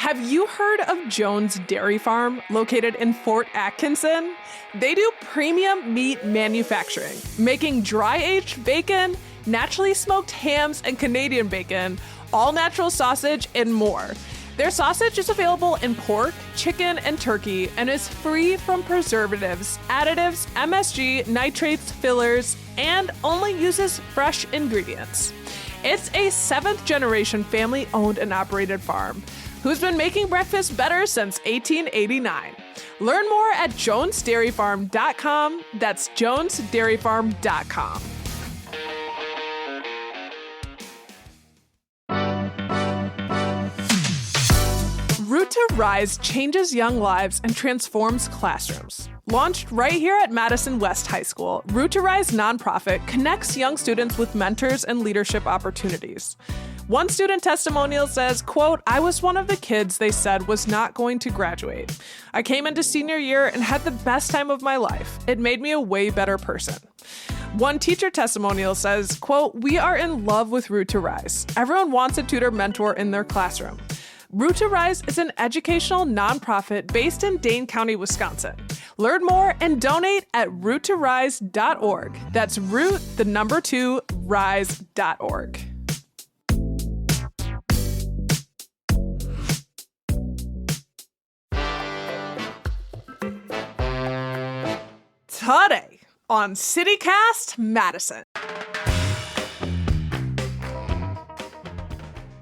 Have you heard of Jones Dairy Farm, located in Fort Atkinson? They do premium meat manufacturing, making dry-aged bacon, naturally smoked hams and Canadian bacon, all-natural sausage, and more. Their sausage is available in pork, chicken, and turkey, and is free from preservatives, additives, MSG, nitrates, fillers, and only uses fresh ingredients. It's a 7th-generation family-owned and operated farm who's been making breakfast better since 1889. Learn more at jonesdairyfarm.com. That's jonesdairyfarm.com. Root to Rise changes young lives and transforms classrooms. Launched right here at Madison West High School, Root to Rise nonprofit connects young students with mentors and leadership opportunities. One student testimonial says, quote, "I was one of the kids they said was not going to graduate. I came into senior year and had the best time of my life. It made me a way better person." One teacher testimonial says, quote, "We are in love with Root to Rise. Everyone wants a tutor mentor in their classroom." Root to Rise is an educational nonprofit based in Dane County, Wisconsin. Learn more and donate at roottorise.org. That's root2rise.org. Today on City Cast Madison.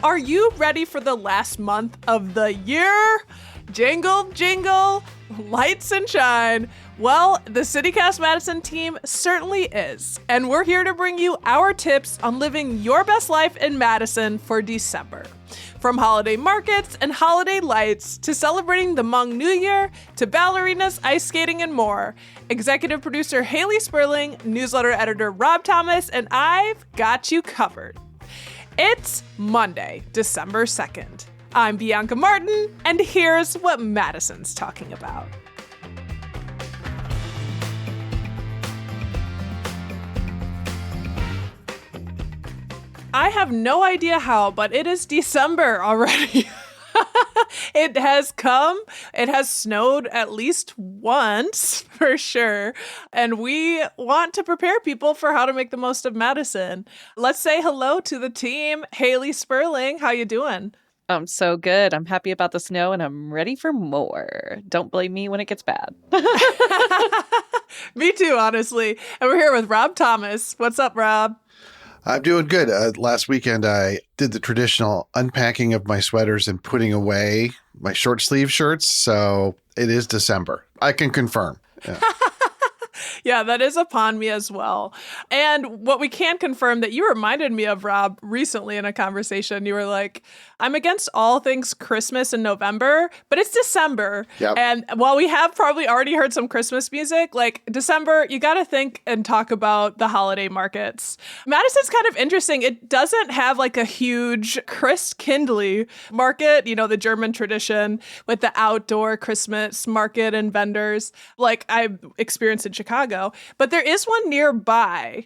Are you ready for the last month of the year? Jingle, jingle, lights and shine. Well, the City Cast Madison team certainly is. And we're here to bring you our tips on living your best life in Madison for December. From holiday markets and holiday lights to celebrating the Hmong New Year to ballerinas, ice skating, and more. Executive producer Haley Sperling, newsletter editor Rob Thomas, and I've got you covered. It's Monday, December 2nd. I'm Bianca Martin, and here's what Madison's talking about. I have no idea how, but it is December already. It has come. It has snowed at least once, for sure. And we want to prepare people for how to make the most of Madison. Let's say hello to the team. Haley Sperling, how you doing? I'm so good. I'm happy about the snow, and I'm ready for more. Don't blame me when it gets bad. Me too, honestly. And we're here with Rob Thomas. What's up, Rob? I'm doing good. Last weekend, I did the traditional unpacking of my sweaters and putting away my short sleeve shirts. So it is December. I can confirm. Yeah. Yeah, that is upon me as well. And what we can confirm that you reminded me of, Rob, recently in a conversation, you were like, I'm against all things Christmas in November, but it's December. Yep. And while we have probably already heard some Christmas music, like December, you got to think and talk about the holiday markets. Madison's kind of interesting. It doesn't have like a huge Christkindly market, you know, the German tradition with the outdoor Christmas market and vendors like I experienced in Chicago. But there is one nearby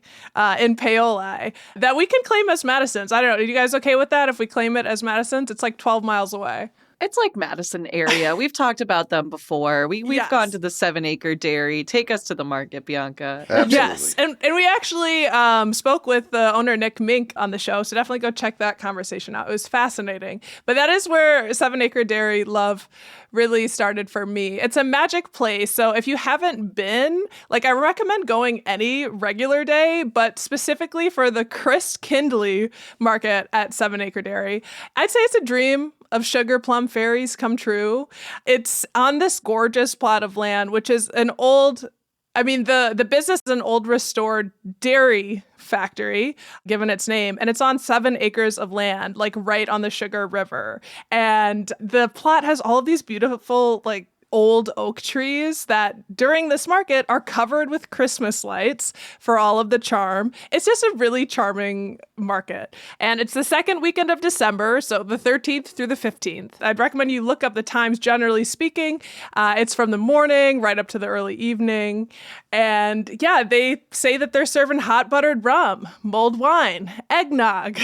in Paoli that we can claim as Madison's. I don't know. Are you guys okay with that if we claim it as Madison's? It's like 12 miles away. It's like Madison area. We've talked about them before. We've Yes. gone to the 7-acre dairy. Take us to the market, Bianca. Absolutely. Yes. And we actually spoke with the owner, Nick Mink, on the show. So definitely go check that conversation out. It was fascinating. But that is where 7-acre dairy love really started for me. It's a magic place. So if you haven't been, like I recommend going any regular day, but specifically for the Christkindly market at 7-acre dairy, I'd say it's a dream of sugar plum fairies come true. It's on this gorgeous plot of land, which is an old, the business is an old restored dairy factory, given its name, and it's on 7 acres of land, like right on the Sugar River. And the plot has all of these beautiful, like, old oak trees that during this market are covered with Christmas lights for all of the charm. It's just a really charming market. And it's the second weekend of December, so the 13th through the 15th. I'd recommend you look up the times, generally speaking. It's from the morning right up to the early evening. And yeah, they say that they're serving hot buttered rum, mulled wine, eggnog,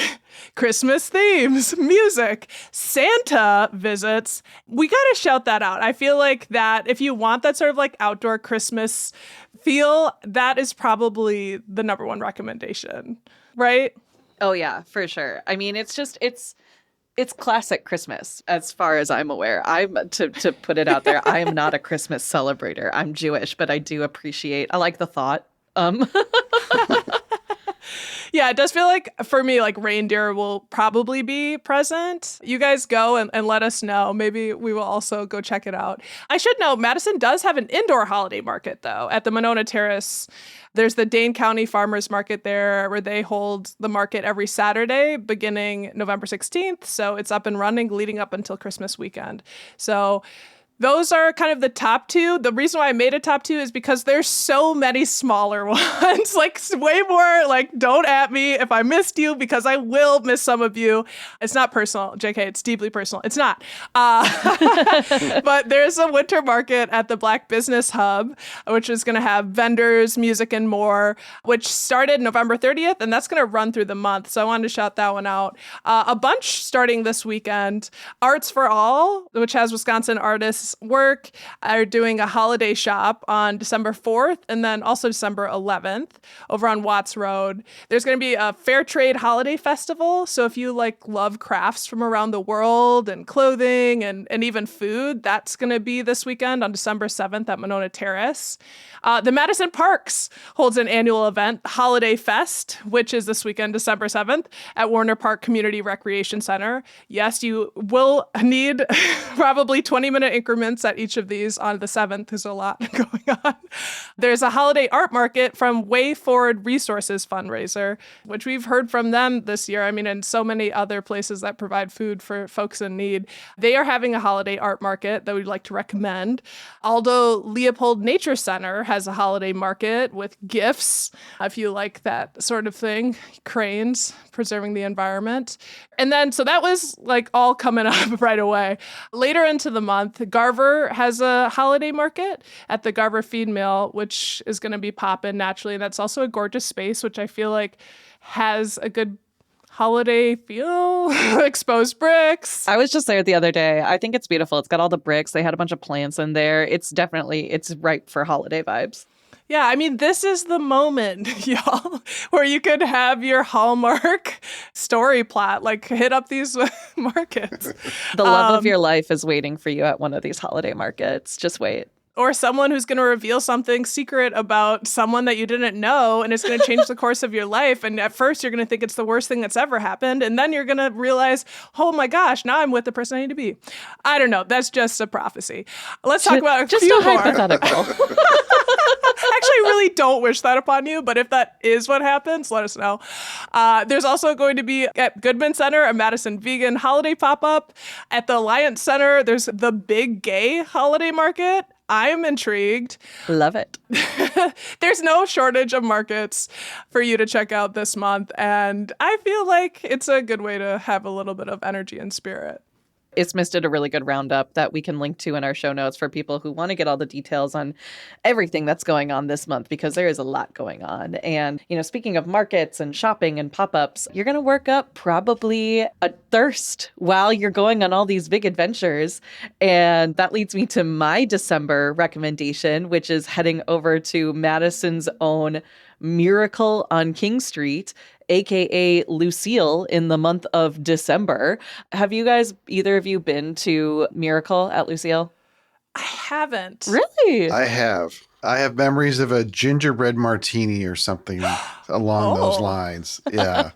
Christmas themes, music, Santa visits. We got to shout that out. I feel like that if you want that sort of like outdoor Christmas feel, that is probably the number one recommendation, right? Oh yeah, for sure. I mean, it's classic Christmas as far as I'm aware. I'm to put it out there, I am not a Christmas celebrator. I'm Jewish, but I do appreciate, I like the thought. Yeah, it does feel like for me, like reindeer will probably be present. You guys go and let us know. Maybe we will also go check it out. I should know Madison does have an indoor holiday market, though, at the Monona Terrace. There's the Dane County Farmers Market there where they hold the market every Saturday beginning November 16th. So it's up and running leading up until Christmas weekend. So those are kind of the top two. The reason why I made a top two is because there's so many smaller ones, like way more, like don't at me if I missed you because I will miss some of you. It's not personal, JK, it's deeply personal. It's not. But there's a winter market at the Black Business Hub, which is going to have vendors, music, and more, which started November 30th, and that's going to run through the month. So I wanted to shout that one out. A bunch starting this weekend. Arts for All, which has Wisconsin artists work, are doing a holiday shop on December 4th and then also December 11th over on Watts Road. There's going to be a fair trade holiday festival. So if you like love crafts from around the world and clothing and even food, that's going to be this weekend on December 7th at Monona Terrace. The Madison Parks holds an annual event, Holiday Fest, which is this weekend, December 7th, at Warner Park Community Recreation Center. Yes, you will need probably 20-minute increments at each of these on the 7th. There's a lot going on. There's a holiday art market from Way Forward Resources fundraiser, which we've heard from them this year. I mean, and so many other places that provide food for folks in need. They are having a holiday art market that we'd like to recommend. Aldo Leopold Nature Center has a holiday market with gifts, if you like that sort of thing. Cranes, preserving the environment. And then, so that was like all coming up right away. Later into the month, Garver has a holiday market at the Garver Feed Mill, which is going to be popping naturally. And that's also a gorgeous space, which I feel like has a good holiday feel. Exposed bricks. I was just there the other day. I think it's beautiful. It's got all the bricks. They had a bunch of plants in there. It's ripe for holiday vibes. Yeah, I mean, this is the moment, y'all, where you could have your Hallmark story plot, like hit up these markets. The love of your life is waiting for you at one of these holiday markets. Just wait. Or someone who's going to reveal something secret about someone that you didn't know, and it's going to change the course of your life. And at first, you're going to think it's the worst thing that's ever happened. And then you're going to realize, oh my gosh, now I'm with the person I need to be. I don't know. That's just a prophecy. Let's talk about just few a more. hypothetical. Actually, I really don't wish that upon you, but if that is what happens, let us know. There's also going to be at Goodman Center a Madison vegan holiday pop-up. At the Alliance Center, there's the Big Gay holiday market. I am intrigued. Love it. There's no shortage of markets for you to check out this month, and I feel like it's a good way to have a little bit of energy and spirit. Isthmus did a really good roundup that we can link to in our show notes for people who want to get all the details on everything that's going on this month, because there is a lot going on. And, speaking of markets and shopping and pop-ups, you're going to work up probably a thirst while you're going on all these big adventures. And that leads me to my December recommendation, which is heading over to Madison's own Miracle on King Street, aka Lucille, in the month of December. Have you guys, either of you, been to Miracle at Lucille? I haven't. Really? I have. I have memories of a gingerbread martini or something along those lines. Yeah.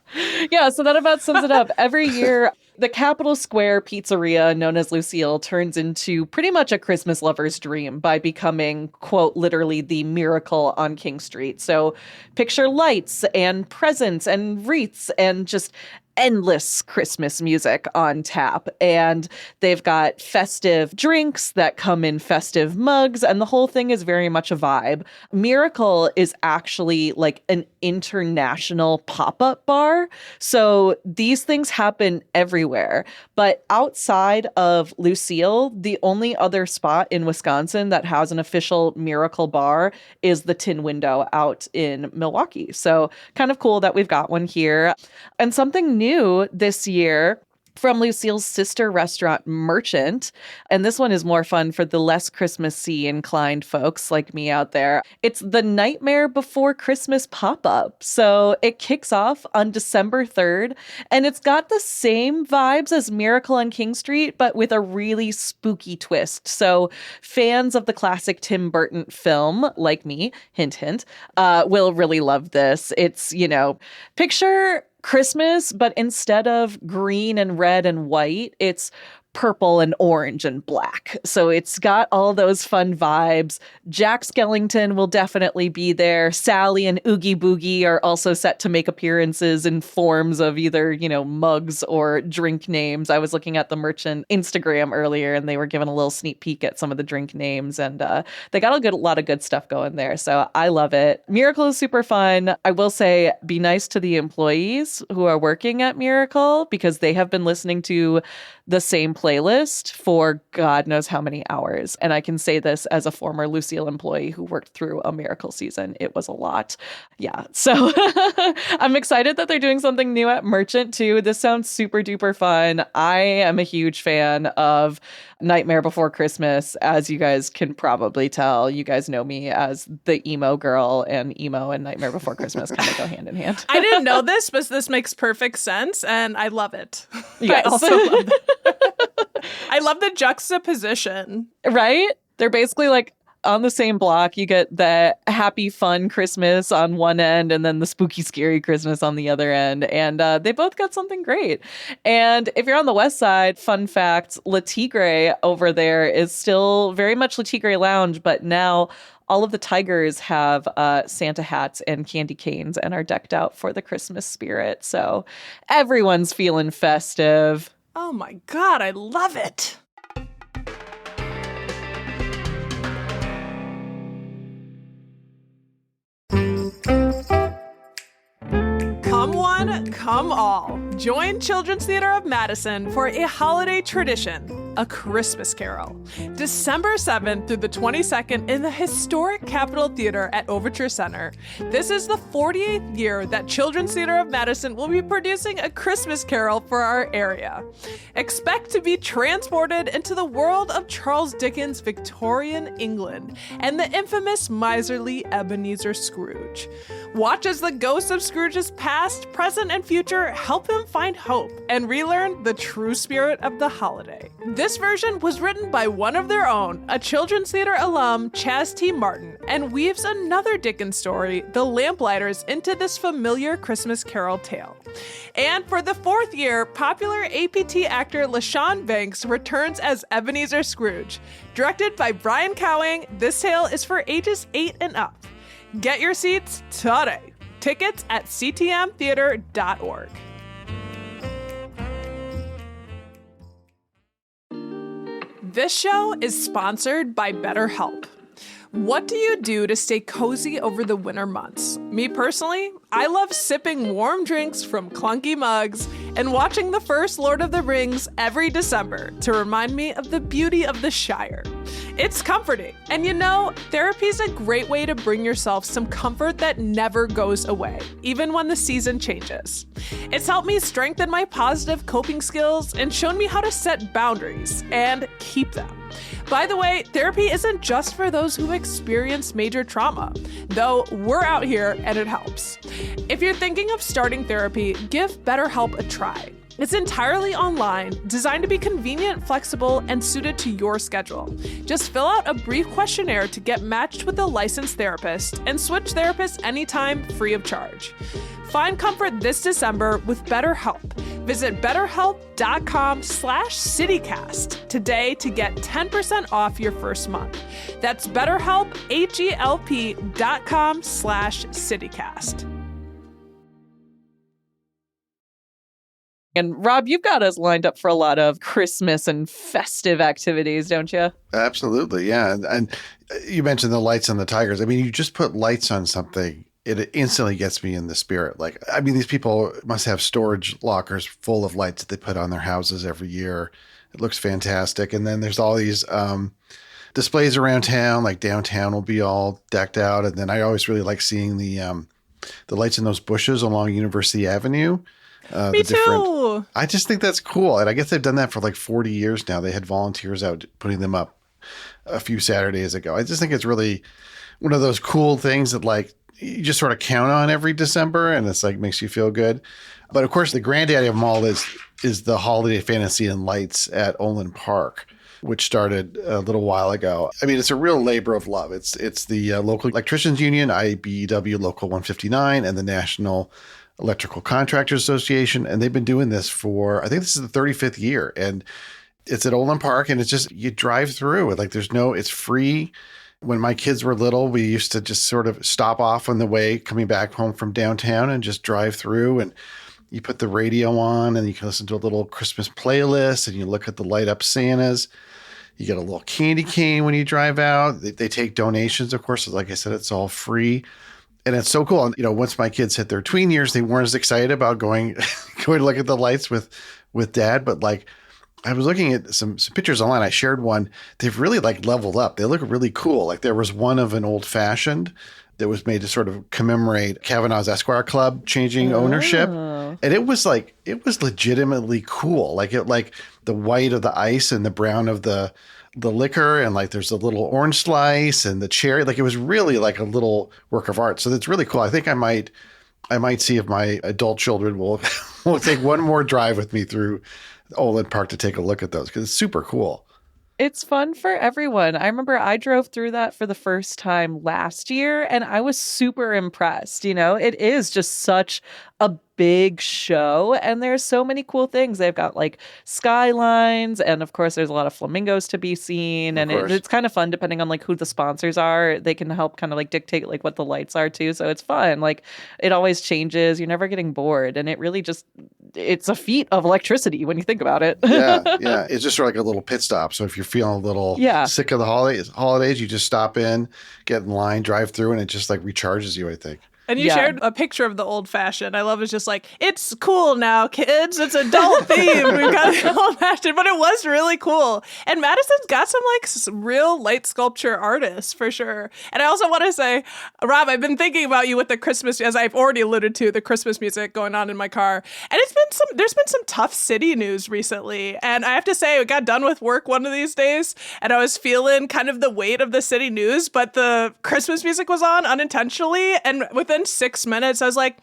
Yeah, so that about sums it up. Every year, the Capitol Square pizzeria, known as Lucille, turns into pretty much a Christmas lover's dream by becoming, quote, literally the Miracle on King Street. So picture lights and presents and wreaths and just endless Christmas music on tap. And they've got festive drinks that come in festive mugs, and the whole thing is very much a vibe. Miracle is actually like an international pop-up bar. So these things happen everywhere. But outside of Lucille, the only other spot in Wisconsin that has an official Miracle bar is the Tin Window out in Milwaukee. So kind of cool that we've got one here. And something new this year from Lucille's sister restaurant, Merchant. And this one is more fun for the less Christmassy inclined folks like me out there. It's the Nightmare Before Christmas pop-up. So it kicks off on December 3rd, and it's got the same vibes as Miracle on King Street, but with a really spooky twist. So fans of the classic Tim Burton film, like me, hint, hint, will really love this. It's, picture Christmas, but instead of green and red and white, it's purple and orange and black. So it's got all those fun vibes. Jack Skellington will definitely be there. Sally and Oogie Boogie are also set to make appearances in forms of either, mugs or drink names. I was looking at the Merchant Instagram earlier, and they were giving a little sneak peek at some of the drink names, and they got a lot of good stuff going there. So I love it. Miracle is super fun. I will say, be nice to the employees who are working at Miracle, because they have been listening to the same playlist for God knows how many hours. And I can say this as a former Lucille employee who worked through a Miracle season. It was a lot. Yeah. So I'm excited that they're doing something new at Merchant too. This sounds super duper fun. I am a huge fan of Nightmare Before Christmas. As you guys can probably tell, you guys know me as the emo girl, and emo and Nightmare Before Christmas kind of go hand in hand. I didn't know this, but this makes perfect sense, and I love it. Yes. I also love it. I love the juxtaposition. Right? They're basically like on the same block. You get the happy, fun Christmas on one end, and then the spooky, scary Christmas on the other end. And they both got something great. And if you're on the west side, fun fact, Le Tigre over there is still very much Le Tigre Lounge, but now all of the tigers have Santa hats and candy canes and are decked out for the Christmas spirit. So everyone's feeling festive. Oh my God, I love it. Come one, come all. Join Children's Theater of Madison for a holiday tradition, A Christmas Carol. December 7th through the 22nd in the historic Capitol Theater at Overture Center. This is the 48th year that Children's Theater of Madison will be producing A Christmas Carol for our area. Expect to be transported into the world of Charles Dickens' Victorian England and the infamous miserly Ebenezer Scrooge. Watch as the ghosts of Scrooge's past, present, and future help him find hope and relearn the true spirit of the holiday. This version was written by one of their own, a Children's Theater alum, Chaz T. Martin, and weaves another Dickens story, The Lamplighters, into this familiar Christmas Carol tale. And for the fourth year, popular APT actor LaShawn Banks returns as Ebenezer Scrooge. Directed by Brian Cowing, this tale is for ages 8 and up. Get your seats today. Tickets at ctmtheater.org. This show is sponsored by BetterHelp. What do you do to stay cozy over the winter months? Me personally, I love sipping warm drinks from clunky mugs and watching the first Lord of the Rings every December to remind me of the beauty of the Shire. It's comforting, and therapy is a great way to bring yourself some comfort that never goes away, even when the season changes. It's helped me strengthen my positive coping skills and shown me how to set boundaries and keep them. By the way, therapy isn't just for those who've experienced major trauma, though we're out here and it helps. If you're thinking of starting therapy, give BetterHelp a try. It's entirely online, designed to be convenient, flexible, and suited to your schedule. Just fill out a brief questionnaire to get matched with a licensed therapist and switch therapists anytime free of charge. Find comfort this December with BetterHelp. Visit betterhelp.com/citycast today to get 10% off your first month. That's BetterHelp, HELP.com/citycast. And Rob, you've got us lined up for a lot of Christmas and festive activities, don't you? Absolutely, yeah. And you mentioned the lights on the tigers. I mean, you just put lights on something, it instantly gets me in the spirit. Like, I mean, these people must have storage lockers full of lights that they put on their houses every year. It looks fantastic. And then there's all these displays around town, like downtown will be all decked out. And then I always really like seeing the lights in those bushes along University Avenue. Me too. I just think that's cool. And I guess they've done that for like 40 years now. They had volunteers out putting them up a few Saturdays ago. I just think it's really one of those cool things that like you just sort of count on every December, and it's like makes you feel good. But of course, the granddaddy of them all is the Holiday Fantasy and Lights at Olin Park, which started a little while ago. I mean, it's a real labor of love. It's the local electricians union, IBEW Local 159, and the National Electrical Contractors Association. And they've been doing this for, I think this is the 35th year. And it's at Olin Park, and it's just, you drive through it. Like it's free. When my kids were little, we used to just sort of stop off on the way coming back home from downtown and just drive through, and you put the radio on and you can listen to a little Christmas playlist and you look at the light up Santas. You get a little candy cane when you drive out. They take donations, of course. Like I said, it's all free. And it's so cool. And, once my kids hit their tween years, they weren't as excited about going to look at the lights with dad. But like, I was looking at some pictures online. I shared one. They've really like leveled up. They look really cool. Like there was one of an old fashioned that was made to sort of commemorate Kavanaugh's Esquire Club changing ownership. And it was legitimately cool. Like the white of the ice and the brown of the liquor, and like there's a little orange slice and the cherry. Like it was really like a little work of art. So that's really cool. I think I might see if my adult children will take one more drive with me through Olin Park to take a look at those, because it's super cool. It's fun for everyone. I remember I drove through that for the first time last year, and I was super impressed. It is just such a big show, and there's so many cool things. They've got like skylines, and of course there's a lot of flamingos to be seen, and it's kind of fun depending on like who the sponsors are. They can help kind of like dictate like what the lights are too, so it's fun. Like it always changes. You're never getting bored, and it really just, it's a feat of electricity when you think about it. Yeah. It's just sort of like a little pit stop. So if you're feeling a little sick of the holidays, you just stop in, get in line, drive through, and it just like recharges you, I think. And you shared a picture of the old fashioned. I love it's just like, it's cool now, kids. It's adult theme. We've got the old fashioned, but it was really cool. And Madison's got some real light sculpture artists for sure. And I also want to say, Rob, I've been thinking about you with the Christmas, as I've already alluded to, the Christmas music going on in my car. And there's been some tough city news recently. And I have to say, I got done with work one of these days and I was feeling kind of the weight of the city news, but the Christmas music was on unintentionally. And within 6 minutes, I was like,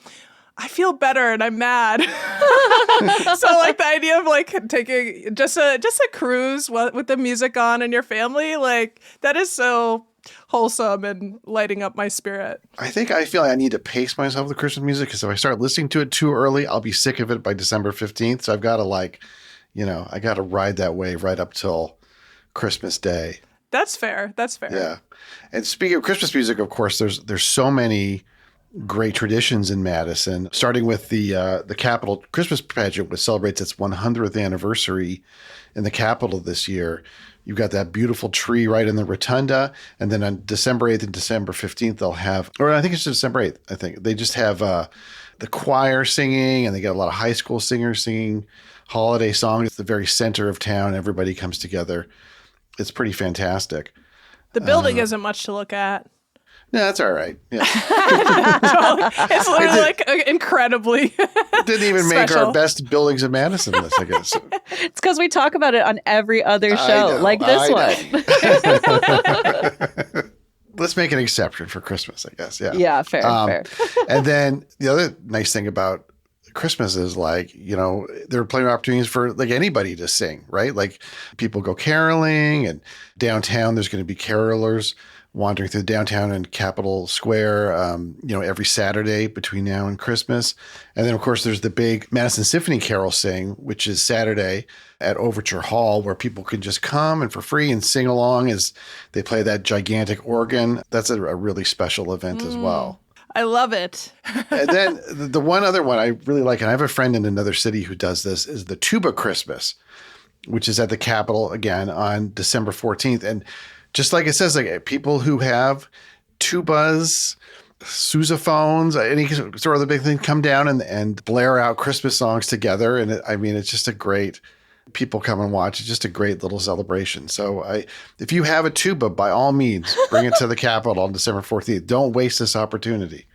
I feel better and I'm mad. So like the idea of like taking just a cruise with the music on and your family, like that is so wholesome and lighting up my spirit. I feel like I need to pace myself with Christmas music, because if I start listening to it too early, I'll be sick of it by December 15th. So I've got to I got to ride that wave right up till Christmas Day. That's fair. Yeah. And speaking of Christmas music, of course, there's so many great traditions in Madison, starting with the Capitol Christmas pageant, which celebrates its 100th anniversary in the Capitol this year. You've got that beautiful tree right in the rotunda. And then on December 8th and December 15th, they'll have, or I think it's December 8th, I think. They just have the choir singing, and they get a lot of high school singers singing holiday songs. It's the very center of town. Everybody comes together. It's pretty fantastic. The building isn't much to look at. No, that's all right. Yeah. It's literally like incredibly didn't even make our best buildings of Madison list, I guess. It's because we talk about it on every other show, like this one. Let's make an exception for Christmas, I guess. Yeah. Yeah, fair. And then the other nice thing about Christmas is like, there are plenty of opportunities for like anybody to sing, right? Like people go caroling, and downtown there's going to be carolers wandering through downtown and Capitol Square, every Saturday between now and Christmas. And then, of course, there's the big Madison Symphony Carol Sing, which is Saturday at Overture Hall, where people can just come and for free and sing along as they play that gigantic organ. That's a really special event as well. I love it. And then the one other one I really like, and I have a friend in another city who does this, is the Tuba Christmas, which is at the Capitol again on December 14th. And just like it says, like people who have tubas, sousaphones, any sort of the big thing, come down and blare out Christmas songs together. And it's just a great, people come and watch. It's just a great little celebration. So if you have a tuba, by all means, bring it to the Capitol on December 14th. Don't waste this opportunity.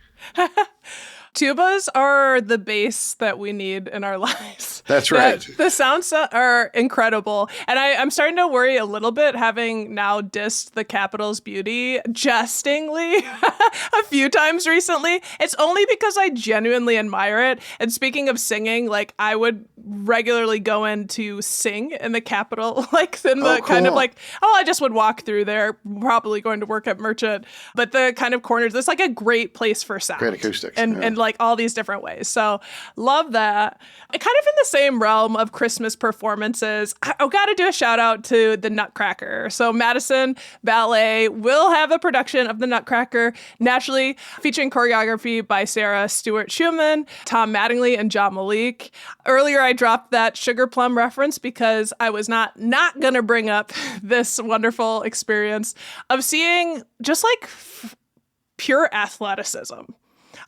Tubas are the bass that we need in our lives. That's right. The sounds are incredible. And I'm starting to worry a little bit, having now dissed the Capitol's beauty jestingly a few times recently. It's only because I genuinely admire it. And speaking of singing, like I would regularly go in to sing in the Capitol, like in the kind of like, I just would walk through there, probably going to work at Merchant. But the kind of corners, it's like a great place for sound. Great acoustics. And like all these different ways. So love that. And kind of in the same realm of Christmas performances, I've got to do a shout out to the Nutcracker. So Madison Ballet will have a production of the Nutcracker, naturally featuring choreography by Sarah Stewart Schumann, Tom Mattingly, and John Malik. Earlier, I dropped that Sugar Plum reference because I was not going to bring up this wonderful experience of seeing just like pure athleticism.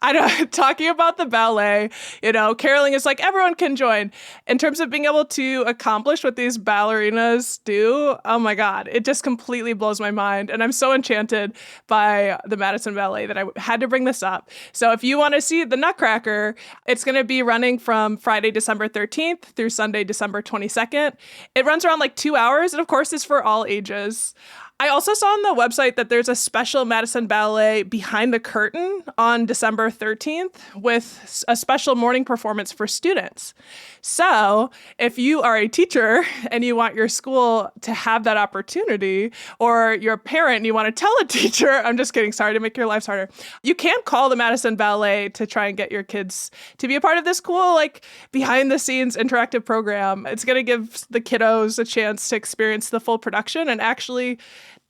I know, talking about the ballet, caroling is like everyone can join. In terms of being able to accomplish what these ballerinas do, oh my God, it just completely blows my mind. And I'm so enchanted by the Madison Ballet that I had to bring this up. So if you want to see the Nutcracker, it's going to be running from Friday, December 13th through Sunday, December 22nd. It runs around like 2 hours, and of course, it's for all ages. I also saw on the website that there's a special Madison Ballet Behind the Curtain on December 13th with a special morning performance for students. So if you are a teacher and you want your school to have that opportunity, or you're a parent and you want to tell a teacher, I'm just kidding, sorry to make your lives harder, you can call the Madison Ballet to try and get your kids to be a part of this cool, like behind the scenes interactive program. It's going to give the kiddos a chance to experience the full production and actually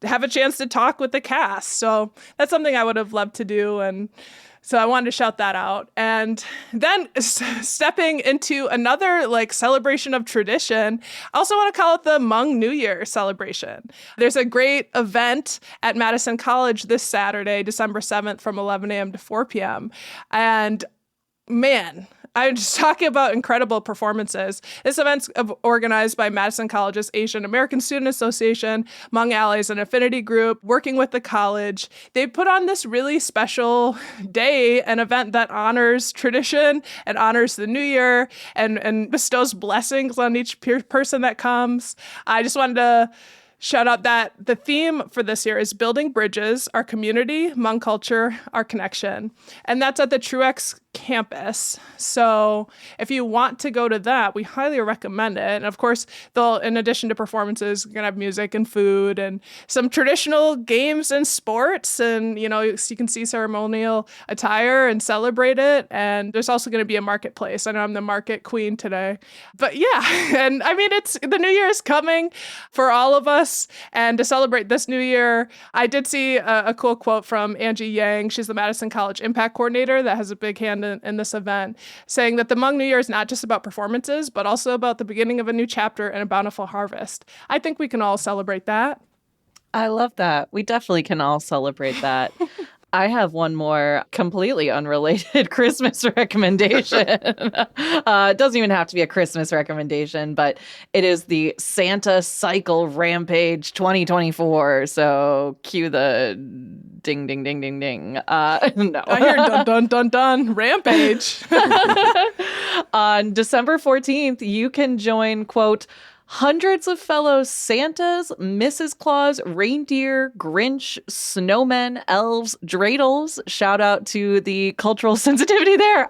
have a chance to talk with the cast. So that's something I would have loved to do. And so I wanted to shout that out. And then stepping into another like celebration of tradition, I also want to call it the Hmong New Year celebration. There's a great event at Madison College this Saturday, December 7th from 11 a.m. to 4 p.m. And man, I'm just talking about incredible performances. This event's organized by Madison College's Asian American Student Association, Hmong Allies and Affinity Group, working with the college. They put on this really special day, an event that honors tradition and honors the new year and bestows blessings on each person that comes. I just wanted to shout out that the theme for this year is Building Bridges, Our Community, Hmong Culture, Our Connection. And that's at the Truex campus. So if you want to go to that, we highly recommend it. And of course, they'll, in addition to performances, you're going to have music and food and some traditional games and sports. And, you can see ceremonial attire and celebrate it. And there's also going to be a marketplace. I know I'm the market queen today. But yeah, and I mean, the new year is coming for all of us. And to celebrate this new year, I did see a cool quote from Angie Yang. She's the Madison College Impact Coordinator that has a big hand in this event, saying that the Hmong New Year is not just about performances, but also about the beginning of a new chapter and a bountiful harvest. I think we can all celebrate that. I love that. We definitely can all celebrate that. I have one more completely unrelated Christmas recommendation. It doesn't even have to be a Christmas recommendation, but it is the Santa Cycle Rampage 2024. So cue the ding, ding, ding, ding, ding. No. I hear dun, dun, dun, dun, Rampage. On December 14th, you can join, quote, hundreds of fellow Santas, Mrs. Claus, reindeer, Grinch, snowmen, elves, dreidels, shout out to the cultural sensitivity there,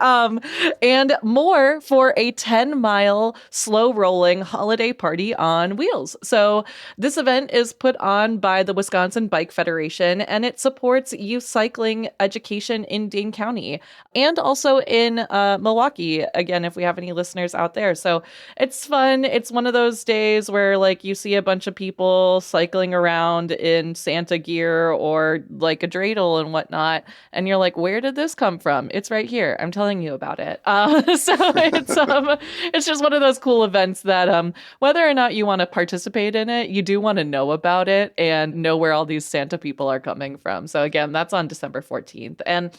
and more for a 10-mile slow-rolling holiday party on wheels. So this event is put on by the Wisconsin Bike Federation, and it supports youth cycling education in Dane County and also in Milwaukee, again, if we have any listeners out there. So it's fun. It's one of those days where like you see a bunch of people cycling around in Santa gear or like a dreidel and whatnot, and you're like, where did this come from? It's right here. I'm telling you about it. So it's just one of those cool events that whether or not you want to participate in it, you do want to know about it and know where all these Santa people are coming from. So again, that's on December 14th. And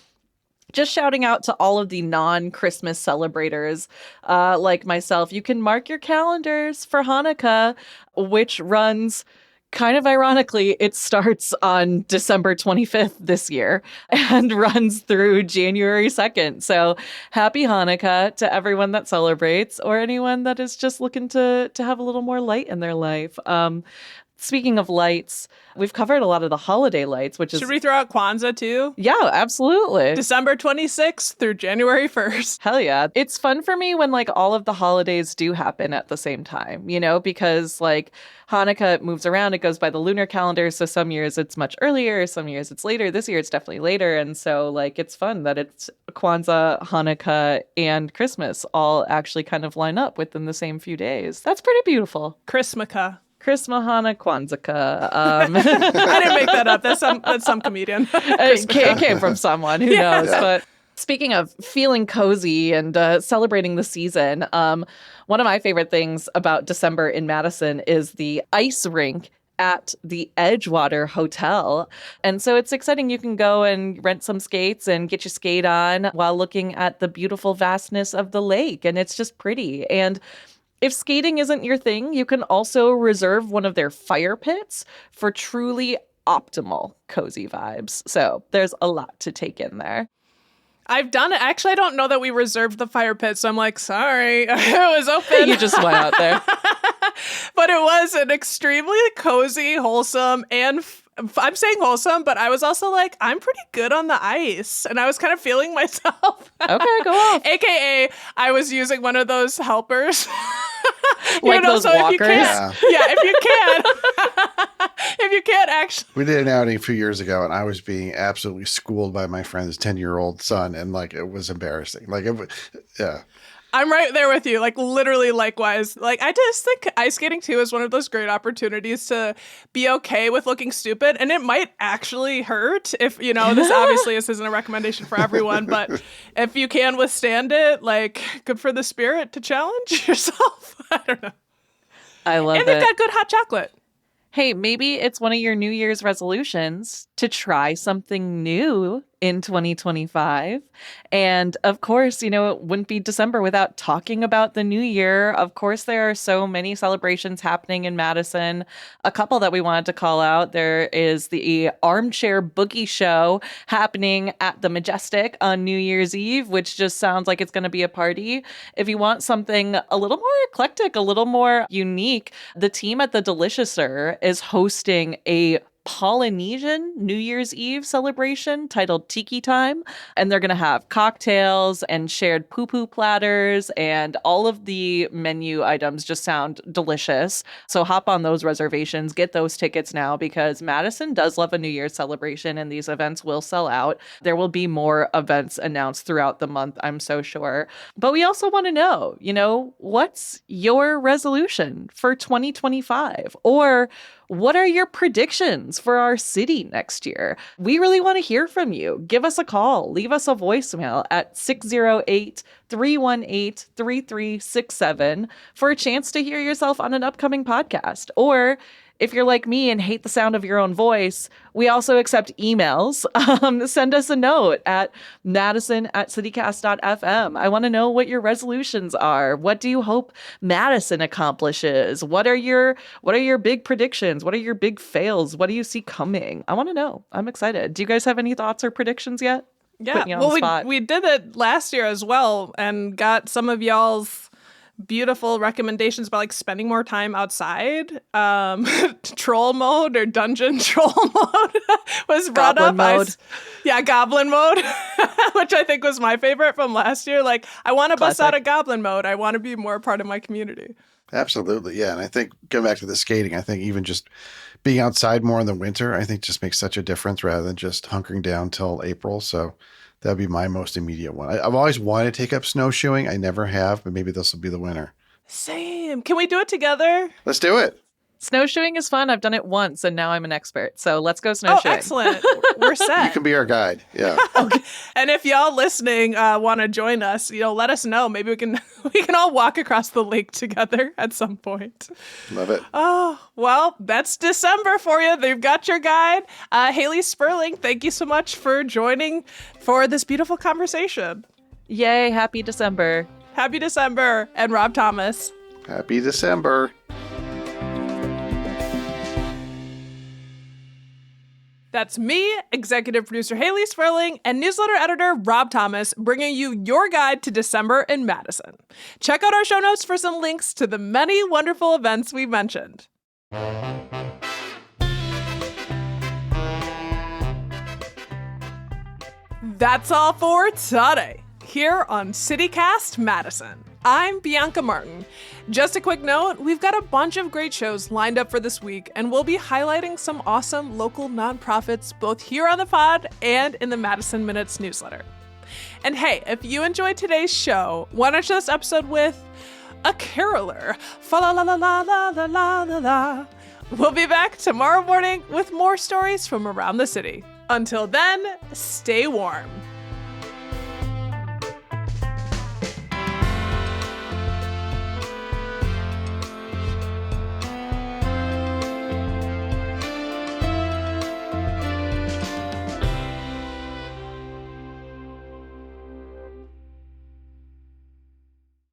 just shouting out to all of the non-Christmas celebrators like myself, you can mark your calendars for Hanukkah, which runs kind of ironically, it starts on December 25th this year and runs through January 2nd. So happy Hanukkah to everyone that celebrates or anyone that is just looking to have a little more light in their life. Speaking of lights, we've covered a lot of the holiday lights, which is... Should we throw out Kwanzaa too? Yeah, absolutely. December 26th through January 1st. Hell yeah. It's fun for me when like all of the holidays do happen at the same time, you know, because like Hanukkah moves around, it goes by the lunar calendar. So some years it's much earlier, some years it's later. This year it's definitely later. And so like it's fun that it's Kwanzaa, Hanukkah, and Christmas all actually kind of line up within the same few days. That's pretty beautiful. Christmaka. Chrismahana Kwanzaa. I didn't make that up. That's some comedian. It came from someone. Who knows? Yeah. But speaking of feeling cozy and celebrating the season, one of my favorite things about December in Madison is the ice rink at the Edgewater Hotel. And so it's exciting. You can go and rent some skates and get your skate on while looking at the beautiful vastness of the lake. And it's just pretty. And if skating isn't your thing, you can also reserve one of their fire pits for truly optimal cozy vibes. So there's a lot to take in there. I've done it. Actually, I don't know that we reserved the fire pit, so I'm like, sorry. It was open. You just went out there. But it was an extremely cozy, wholesome, and I'm saying wholesome, but I was also like, I'm pretty good on the ice. And I was kind of feeling myself. Okay, go off. AKA, I was using one of those helpers. Like those walkers? If you can. If you can't actually. We did an outing a few years ago, and I was being absolutely schooled by my friend's 10-year-old son, and like it was embarrassing. Like, yeah. I'm right there with you. Like literally likewise. Like I just think ice skating too is one of those great opportunities to be okay with looking stupid. And it might actually hurt if, you know, this isn't a recommendation for everyone, but if you can withstand it, like good for the spirit to challenge yourself. I don't know. I love it. And they've got good hot chocolate. Hey, maybe it's one of your New Year's resolutions to try something new in 2025. And of course, you know, it wouldn't be December without talking about the new year. Of course, there are so many celebrations happening in Madison. A couple that we wanted to call out. There is the Armchair Boogie Show happening at the Majestic on New Year's Eve, which just sounds like it's going to be a party. If you want something a little more eclectic, a little more unique, the team at the Deliciouser is hosting a Polynesian New Year's Eve celebration titled Tiki Time. And they're going to have cocktails and shared poo-poo platters, and all of the menu items just sound delicious. So hop on those reservations, get those tickets now, because Madison does love a New Year's celebration and these events will sell out. There will be more events announced throughout the month, I'm so sure. But we also want to know, you know, what's your resolution for 2025? Or what are your predictions for our city next year? We really want to hear from you. Give us a call. Leave us a voicemail at 608-318-3367 for a chance to hear yourself on an upcoming podcast. Or if you're like me and hate the sound of your own voice, we also accept emails. Send us a note at madison@citycast.fm. I want to know what your resolutions are. What do you hope Madison accomplishes? What are your big predictions? What are your big fails? What do you see coming? I want to know. I'm excited. Do you guys have any thoughts or predictions yet? Yeah, well, we did it last year as well and got some of y'all's beautiful recommendations about like spending more time outside. Troll mode or dungeon troll mode was brought Goblin up. Mode. Goblin mode, which I think was my favorite from last year. Like, I want to bust out of goblin mode. I want to be more part of my community. Absolutely. Yeah. And I think going back to the skating, I think even just being outside more in the winter, I think just makes such a difference rather than just hunkering down till April. So that'd be my most immediate one. I've always wanted to take up snowshoeing. I never have, but maybe this will be the winter. Same. Can we do it together? Let's do it. Snowshoeing is fun. I've done it once and now I'm an expert. So let's go Oh, snowshoeing. excellent. We're set. You can be our guide. Yeah. And if y'all listening want to join us, let us know. Maybe we can all walk across the lake together at some point. Love it. Oh, well, that's December for you. They've got your guide. Haley Sperling, thank you so much for joining for this beautiful conversation. Yay, happy December. Happy December. And Rob Thomas. Happy December. That's me, executive producer Haley Sperling, and newsletter editor Rob Thomas, bringing you your guide to December in Madison. Check out our show notes for some links to the many wonderful events we mentioned. That's all for today, here on City Cast Madison. I'm Bianca Martin. Just a quick note, we've got a bunch of great shows lined up for this week, and we'll be highlighting some awesome local nonprofits both here on the pod and in the Madison Minutes newsletter. And hey, if you enjoyed today's show, why not share this episode with a caroler? Fa la la la la la la la la la. We'll be back tomorrow morning with more stories from around the city. Until then, stay warm.